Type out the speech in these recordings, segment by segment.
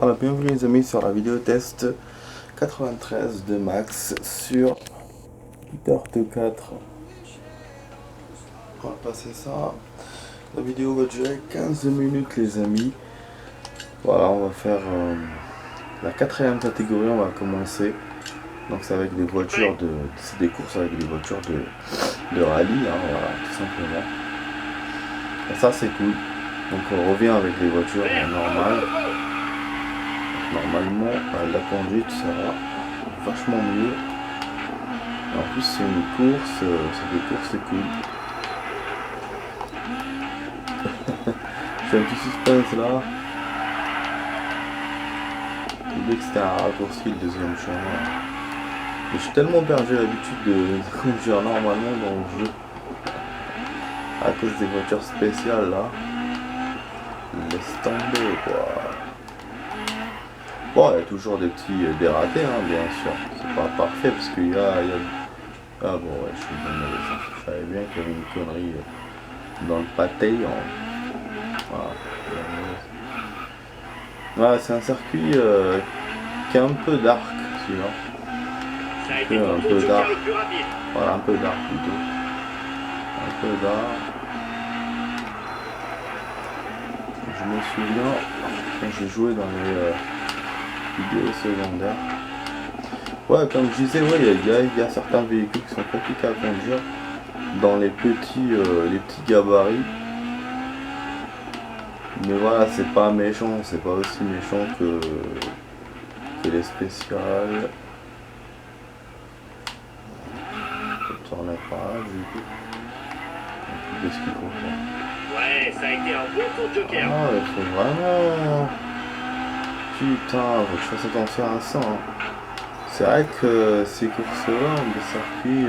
Alors bienvenue les amis sur la vidéo test 93 de Max sur Dirt 4. On va passer ça. La vidéo va durer 15 minutes les amis. Voilà, on va faire la quatrième catégorie, on va commencer. Donc c'est avec des voitures c'est des courses avec des voitures de rallye, hein, voilà, tout simplement. Et ça c'est cool. Donc on revient avec les voitures normales. Normalement, la conduite sera vachement mieux. Et en plus, c'est une course, c'est des courses cool. J'ai un petit suspense là. J'ai oublié que c'était un raccourci le deuxième chemin. Je suis tellement perdu l'habitude de conduire normalement dans le jeu. À cause des voitures spéciales là. Laisse tomber quoi. Bon, il y a toujours des petits dératés, hein, bien sûr. C'est pas parfait parce qu'il y a... Ah bon, ouais, je suis bien mauvais ça. Je savais bien qu'il y avait une connerie dans le pâté. Voilà, c'est un circuit qui a un peu d'arc, celui-là. Un peu d'arc. Voilà, un peu d'arc plutôt. Un peu d'arc. Je me souviens quand j'ai joué dans les... vidéo secondaire. Ouais, comme je disais, ouais, il y a certains véhicules qui sont compliqués à conduire dans les petits gabarits. Mais voilà, c'est pas méchant, c'est pas aussi méchant que les spéciales. Je peux tourner par là, du coup. Qu'est-ce qu'il faut faire? Ouais, ça a été un bon tour de joker. Ah, il faut vraiment... Putain, faut que je fasse attention à ça. Hein. C'est vrai que ces courses-là, des circuits,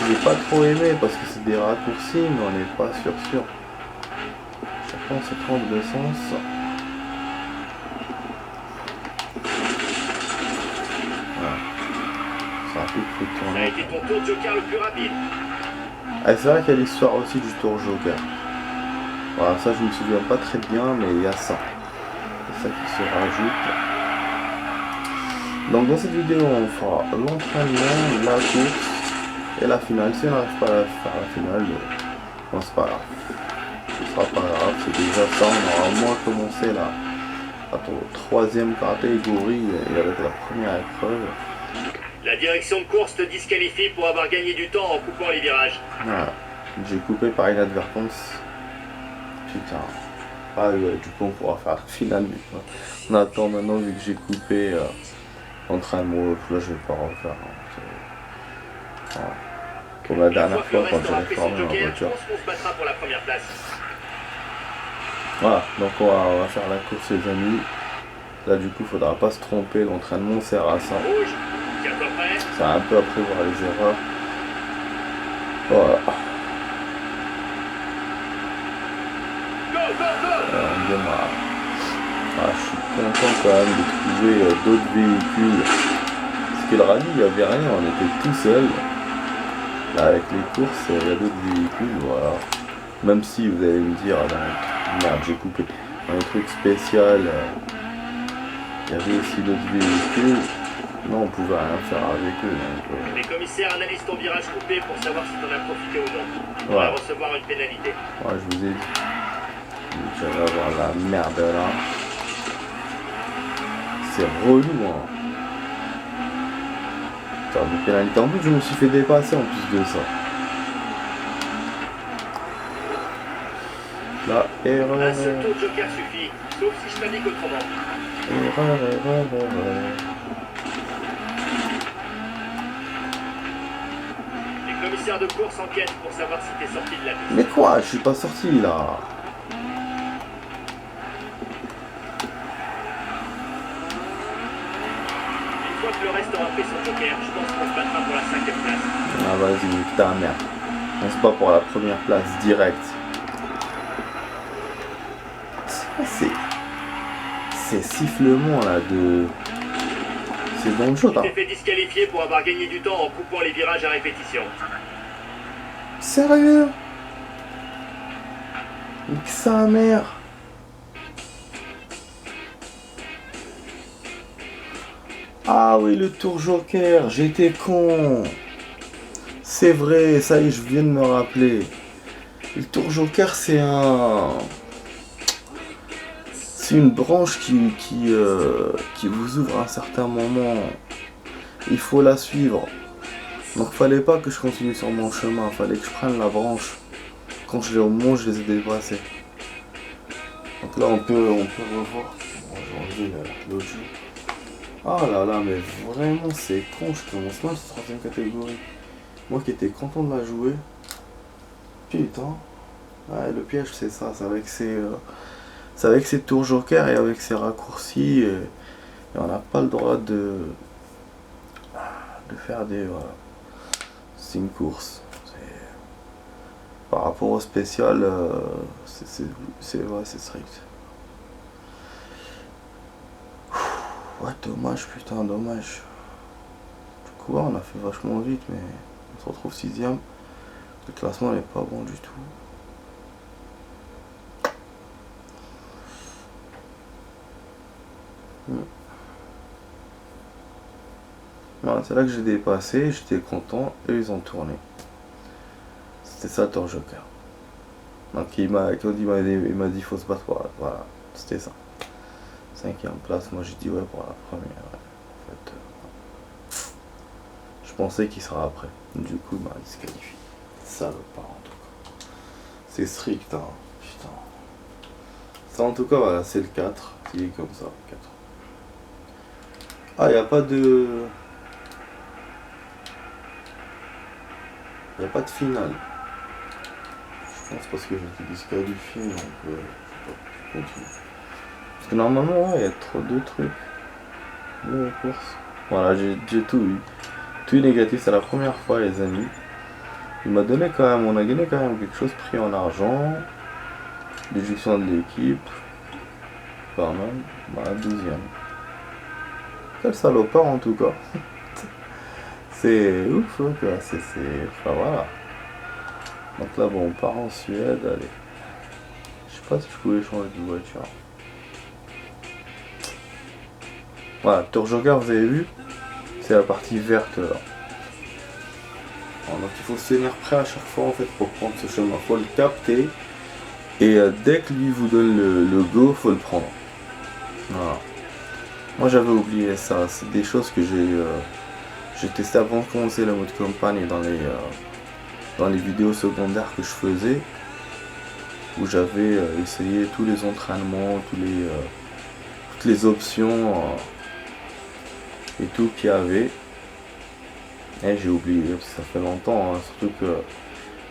je n'ai pas trop aimé parce que c'est des raccourcis, mais on n'est pas sûr. Chacun se trompe de sens. Voilà. C'est rapide, faut tourner. Ça a été ton tour de joker le plus rapide. Ah, c'est vrai qu'il y a l'histoire aussi du tour joker. Voilà, ça je me souviens pas très bien, mais il y a ça. C'est ça qui se rajoute. Donc dans cette vidéo, on fera l'entraînement, la course et la finale. Si on n'arrive pas à faire la finale, bon, c'est pas grave. Ce sera pas grave, c'est déjà ça. On aura au moins commencé la troisième catégorie et avec la première épreuve. La direction de course te disqualifie pour avoir gagné du temps en coupant les virages. Voilà. J'ai coupé par inadvertance. Putain. Ah ouais, du coup on pourra faire la finale. On attend maintenant vu que j'ai coupé l'entraînement. Là je vais pas refaire. Hein. Voilà. Pour la dernière fois quand j'ai réformé ma voiture. Je pense qu'on se battra pour la première place. Voilà, donc on va faire la course les amis. Là du coup faudra pas se tromper, l'entraînement sert à ça. Rouge, tiens-toi prêt. C'est un peu à prévoir les erreurs. Voilà. On démarre. Ah, je suis content quand même de trouver d'autres véhicules. Parce que le rallye, il n'y avait rien, on était tout seul. Là, avec les courses, il y a d'autres véhicules, voilà. Même si vous allez me dire, merde, j'ai coupé. Dans les trucs spéciaux, il y avait aussi d'autres véhicules. Non, on pouvait rien faire avec eux. Donc, Les commissaires analysent ton virage coupé pour savoir si t'en as profité ou non. Tu pourrais recevoir une pénalité. Ouais, je vous ai dit. J'allais avoir la merde là. C'est relou hein. Faire des pénalités. En plus je me suis fait dépasser en plus de ça. Là, erreur. Un seul tour de joker suffit, sauf si je t'indique autrement. Erreur. Les commissaires de course enquêtent pour savoir si t'es sorti de la piste. Mais quoi? Je suis pas sorti là. Une fois que le reste aura pris son joker, je pense qu'on se battra pour la 5e place. Ah vas-y, nique ta mère. On se bat pour la première place direct. Ces sifflements là de... C'est dans le jeu là. Tu t'es fait disqualifier pour avoir gagné du temps en coupant les virages à répétition. Sérieux? Nique sa mère. Ah oui, le tour joker, j'étais con. C'est vrai, ça y est, je viens de me rappeler. Le tour joker, c'est une branche qui vous ouvre à un certain moment. Il faut la suivre. Donc fallait pas que je continue sur mon chemin, fallait que je prenne la branche. Quand je l'ai au moment, je les ai dépassés. Donc là, on peut revoir. Bon, j'ai enlevé l'autre jeu. Ah là là, mais vraiment, c'est con, je commence mal cette troisième catégorie. Moi qui étais content de la jouer. Putain. Ouais, le piège, c'est ça, c'est avec ses tours joker et avec ses raccourcis. Et on n'a pas le droit de faire des... Voilà. C'est une course. Par rapport au spécial, ouais, c'est strict. Ouais, dommage, putain, dommage. Du coup, on a fait vachement vite, mais on se retrouve 6ème. Le classement n'est pas bon du tout. Voilà, c'est là que j'ai dépassé, j'étais content et ils ont tourné. C'était ça le tour joker. Donc il m'a dit faut se battre, voilà, c'était ça. 5ème place, moi j'ai dit ouais pour la première. Ouais. En fait, je pensais qu'il sera après. Du coup il m'a disqualifié. Salopard en tout cas. C'est strict, hein. Putain. Ça en tout cas voilà, c'est le 4. Il est comme ça, 4. Ah, il n'y a pas de... Il n'y a pas de finale. Je pense parce que j'ai été disqualifié, donc je sais pas, je continue. Parce que normalement, ouais, il y a trop de trucs. De courses. Voilà, j'ai tout eu. Tout négatif, c'est la première fois, les amis. On a gagné quand même quelque chose, pris en argent. Déduction de l'équipe. Quand même. Voilà, 12ème. Quel salopard en tout cas. C'est ouf, quoi. Enfin voilà. Donc là, bon, on part en Suède, allez. Je sais pas si je pouvais changer de voiture. Voilà, tour joker, vous avez vu, c'est la partie verte là. Alors, donc il faut se tenir prêt à chaque fois en fait pour prendre ce chemin. Faut le capter et dès que lui vous donne le go, faut le prendre. Voilà. Moi j'avais oublié ça, c'est des choses que j'ai testé avant de commencer le mode campagne dans les vidéos secondaires que je faisais, où j'avais essayé tous les entraînements, toutes les options et tout qu'il y avait. Et j'ai oublié, parce que ça fait longtemps, hein, surtout que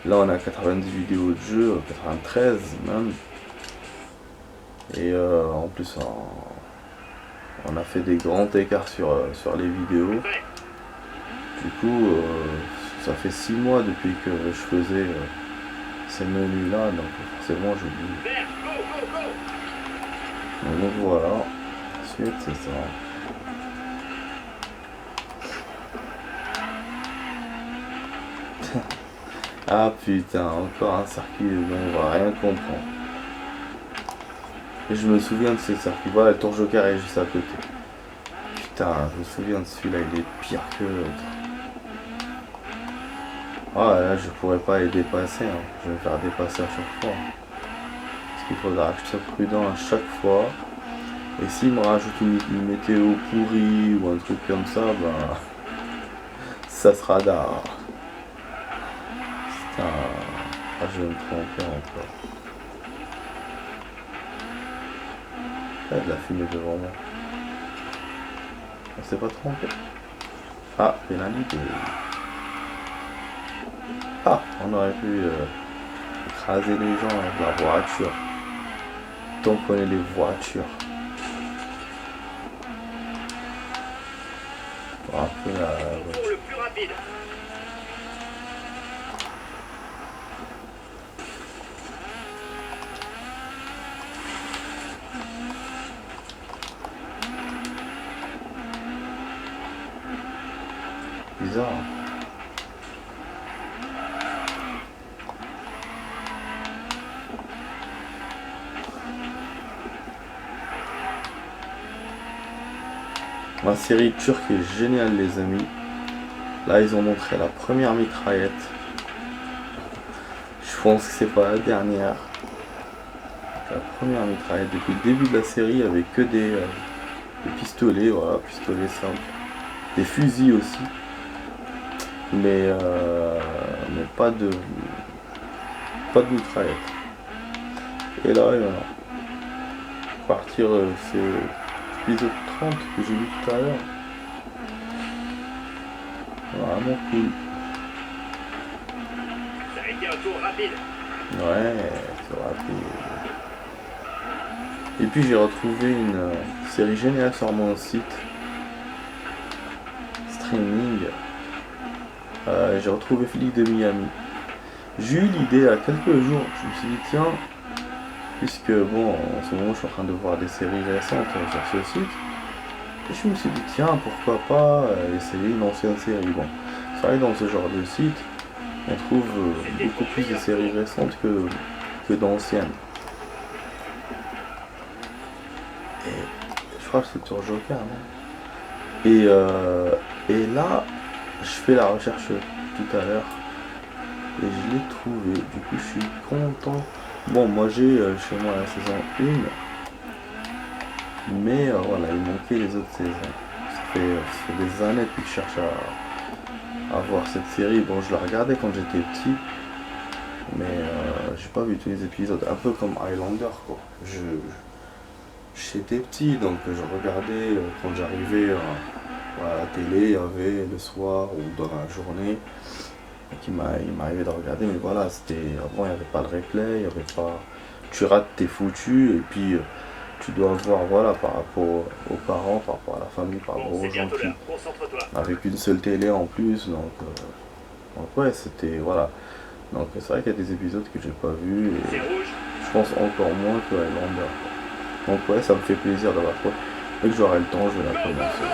là on a 90 vidéos de jeu, 93 même. Et en plus on a fait des grands écarts sur les vidéos. Du coup ça fait 6 mois depuis que je faisais ces menus là, donc forcément j'oublie. Donc voilà, ensuite c'est ça. Ah putain, encore un circuit dont on va rien comprendre. Et je me souviens de ce circuit, voilà, le tour joker est juste à côté. Putain, je me souviens de celui-là, il est pire que l'autre. Ah là, je pourrais pas les dépasser, hein. Je vais me faire dépasser à chaque fois. Parce qu'il faudra que je sois prudent à chaque fois. Et s'il me rajoute une météo pourrie ou un truc comme ça, ben... ça sera d'art. Putain, ah, je vais me tromper encore. Il y a de la fumée devant moi. On s'est pas trompé. Ah, pénalité. Ah, on aurait pu écraser les gens avec la voiture. Donc on est les voitures. Un peu la voiture. Le plus rapide. Bizarre. La série turque est géniale les amis. Là ils ont montré la première mitraillette. Je pense que c'est pas la dernière. La première mitraillette depuis le début de la série, il n'y avait que des pistolets, voilà, pistolets simples. Des fusils aussi. Mais pas de mitraillette. Et là, il y en a. À partir, c'est l'épisode 30 que j'ai vu tout à l'heure. Vraiment cool. Ça a été un tour rapide. Ouais, c'est rapide. Et puis j'ai retrouvé une série géniale sur mon site streaming. J'ai retrouvé Flics de Miami. J'ai eu l'idée à quelques jours. Je me suis dit tiens, puisque bon en ce moment je suis en train de voir des séries récentes sur ce site. Et je me suis dit tiens pourquoi pas essayer une ancienne série. Bon, c'est vrai dans ce genre de site, on trouve beaucoup plus de séries récentes que d'anciennes. Et je crois que c'est sur Joker, non? Et là, je fais la recherche tout à l'heure et je l'ai trouvé. Du coup, je suis content. Bon, moi j'ai chez moi la saison 1, mais voilà, il manquait les autres saisons. Ça fait des années depuis que je cherche à voir cette série. Bon, je la regardais quand j'étais petit, mais j'ai pas vu tous les épisodes. Un peu comme Highlander, quoi. J'étais petit, donc je regardais quand j'arrivais à la télé, il y avait le soir ou dans la journée. Il m'arrivait de regarder, mais voilà, avant il n'y avait pas de replay, il n'y avait pas. Tu rates, t'es foutu, et puis tu dois voir, voilà, par rapport aux parents, par rapport à la famille, par rapport aux gens qui. Avec une seule télé en plus, donc ouais, c'était. Voilà. Donc c'est vrai qu'il y a des épisodes que j'ai pas vus, et je pense encore moins que Highlander. Donc ouais, ça me fait plaisir d'avoir quoi. Dès que j'aurai le temps, je vais la commencer.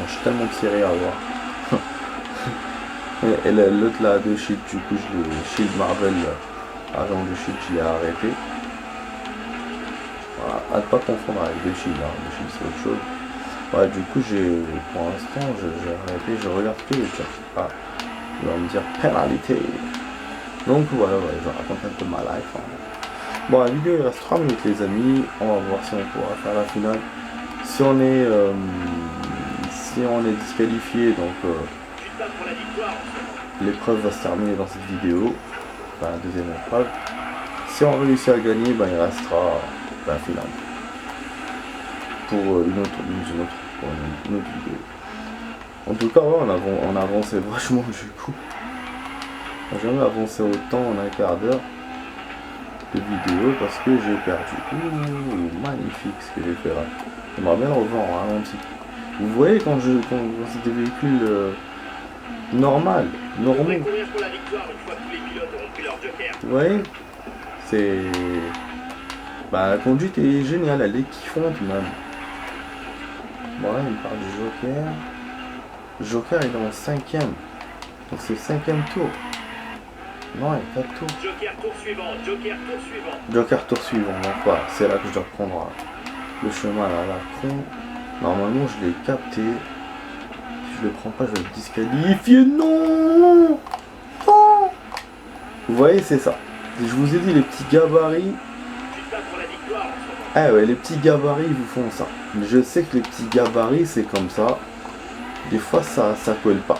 J'ai tellement de séries à voir. Et l'autre là de Shield, du coup Shield Marvel, agent de Shield, je l'ai arrêté. Voilà, à ne pas confondre avec The Shield, hein. The Shield c'est autre chose. Ouais, du coup pour l'instant j'ai arrêté, je regarde que les Turcs. Ah, il va me dire pénalité. Donc voilà, ouais, je raconte un peu ma life. Hein. Bon, la vidéo il reste 3 minutes les amis, on va voir si on pourra faire la finale. Si on est disqualifié, donc l'épreuve va se terminer dans cette vidéo, enfin la deuxième épreuve. Si on réussit à gagner, ben, il restera la finale pour une autre vidéo. En tout cas, ouais, on a avancé vachement du coup. On n'a jamais avancé autant en un quart d'heure de vidéo parce que j'ai perdu. Ouh, magnifique ce que j'ai fait là. J'aimerais bien le revoir en ralenti. Vous voyez quand c'est des véhicules normaux. Vous voyez, c'est. Bah la conduite est géniale, elle est kiffante même. Bon là il me parle du Joker. Joker il est en 5ème. Donc c'est le 5ème tour. Non, il n'y a pas de tour. Joker tour suivant, Joker tour suivant. Joker tour suivant, donc voilà, c'est là que je dois prendre le chemin à la con. Normalement je l'ai capté. Si je le prends pas, je vais le disqualifier. Non, non. Vous voyez, c'est ça. Je vous ai dit les petits gabarits. Ah ouais, les petits gabarits ils vous font ça. Mais je sais que les petits gabarits c'est comme ça. Des fois ça colle pas.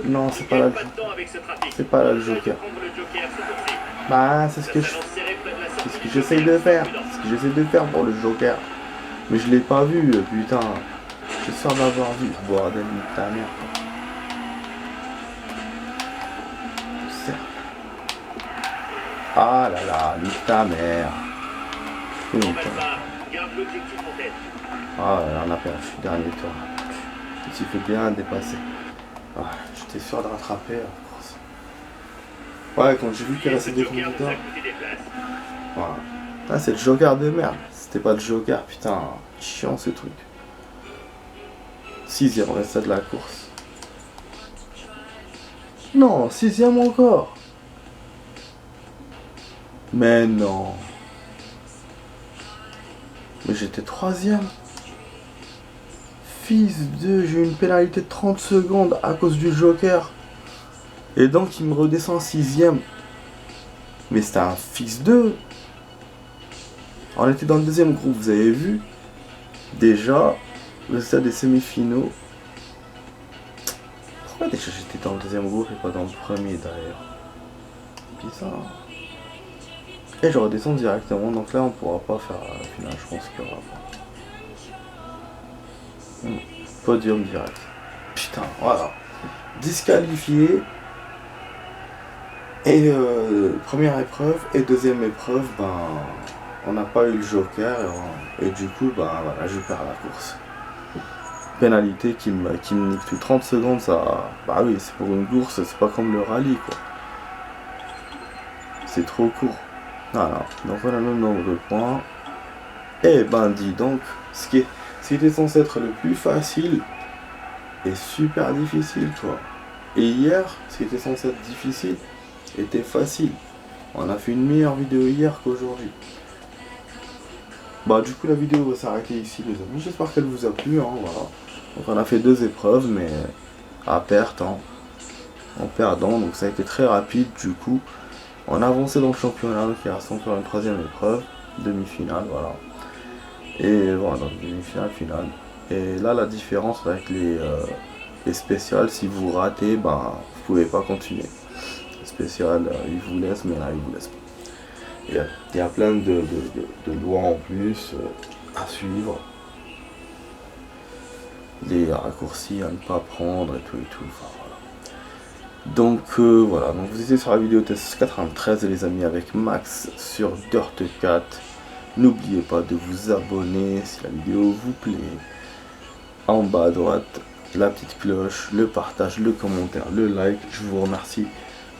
Non, c'est pas là. C'est pas là le Joker. Bah, c'est ce que j'essaye de faire. C'est ce que j'essaie de faire pour le Joker. Mais je l'ai pas vu, putain. Je suis sûr d'avoir vu. Bordel de ta mère. Ah là là, nique ta mère. Putain. Ah là, on a perdu le dernier tour. Tu fais bien dépasser. Ah, j'étais sûr de rattraper. Ouais, quand j'ai vu qu'il restait des compétiteurs. Voilà. Ah, c'est le Joker de merde. C'était pas le Joker, putain. Chiant ce truc. 6ème, reste de la course. Non, 6ème encore. Mais non. j'étais 3ème. Fils de, j'ai eu une pénalité de 30 secondes à cause du joker. Et donc il me redescend 6ème. Mais c'était un fils de. On était dans le deuxième groupe, vous avez vu. Déjà, le stade des semi-finaux. Pourquoi déjà j'étais dans le deuxième groupe et pas dans le premier d'ailleurs? Bizarre. Et je redescends directement, donc là on pourra pas faire la finale, je pense qu'il y aura pas. Podium direct. Putain, voilà. Disqualifié. Et première épreuve et deuxième épreuve, ben on n'a pas eu le joker et du coup ben voilà, je perds la course. Pénalité qui me nique tout 30 secondes, ça. Bah oui, c'est pour une course, c'est pas comme le rallye quoi. C'est trop court. Voilà, donc on a le même nombre de points. Et ben dis donc, ce qui était censé être le plus facile est super difficile quoi. Et hier, ce qui était censé être difficile était facile. On a fait une meilleure vidéo hier qu'aujourd'hui. Bah du coup la vidéo va s'arrêter ici les amis. J'espère qu'elle vous a plu, hein, voilà. Donc on a fait 2 épreuves mais à perte, hein, en perdant. Donc ça a été très rapide du coup. On a avancé dans le championnat, donc il reste encore une 3ème épreuve, demi-finale, voilà. Et voilà, donc demi-finale, finale. Et là la différence avec les spéciales, si vous ratez, ben vous pouvez pas continuer. Spécial, ils vous laissent, mais là ils vous laissent pas. Il y a plein de lois en plus à suivre. Des raccourcis à ne pas prendre et tout. Enfin, voilà. Donc voilà, donc vous étiez sur la vidéo test 93 les amis avec Max sur Dirt 4. N'oubliez pas de vous abonner si la vidéo vous plaît. En bas à droite, la petite cloche, le partage, le commentaire, le like. Je vous remercie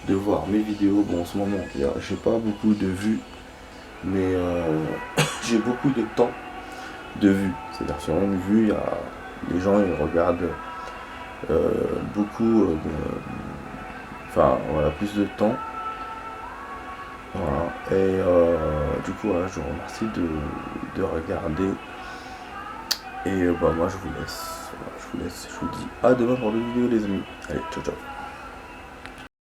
de voir mes vidéos. Bon, en ce moment, j'ai pas beaucoup de vues, mais j'ai beaucoup de temps de vues. C'est-à-dire sur une vue, les gens ils regardent beaucoup enfin voilà, plus de temps. Voilà. Et du coup voilà, je vous remercie de regarder. Et bah moi je vous laisse. Je vous dis à demain pour une vidéo les amis. Allez, ciao ciao.